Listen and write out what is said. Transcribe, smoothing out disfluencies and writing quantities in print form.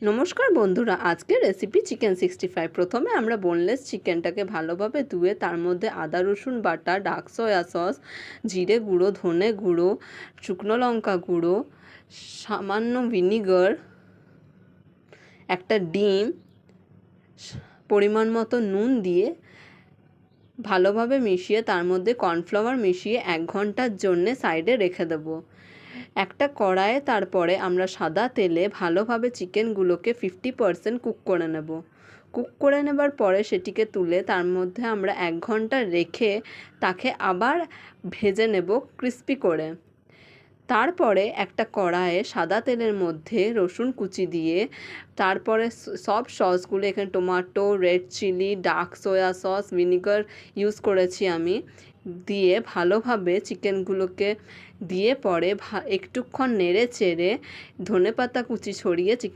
নমস্কার বন্ধুরা, আজকে রেসিপি চিকেন 65। প্রথমে আমরা বোনলেস চিকেনটাকে ভালোভাবে ধুয়ে তার মধ্যে আদা রসুন বাটা, ডার্ক সয়া সস, জিরে গুঁড়ো, ধনে গুঁড়ো, শুকনো লঙ্কা গুঁড়ো, সামান্য ভিনিগার, একটা ডিম, পরিমাণ মতো নুন দিয়ে ভালোভাবে মিশিয়ে তার মধ্যে কর্নফ্লাওয়ার মিশিয়ে 1 ঘন্টার জন্যে সাইডে রেখে দেবো। একটা কড়াইয়ে তারপরে আমরা সাদা তেলে ভালোভাবে চিকেনগুলোকে 50% কুক করে নেব। কুক করে নেবার পরে সেটিকে তুলে তার মধ্যে আমরা 1 ঘন্টা রেখে তাকে আবার ভেজে নেব ক্রিস্পি করে। তারপরে একটা কড়াইয়ে সাদা তেলের মধ্যে রসুন কুচি দিয়ে তারপরে সব সসগুলো, এখানে tomato, red chilli, dark soya sauce, vinegar use করেছি আমি, দিয়ে ভালোভাবে চিকেনগুলোকে দিয়ে পরে একটুক্ষণ নেড়ে চেড়ে ধনেপাতা কুচি ছড়িয়ে চিকেন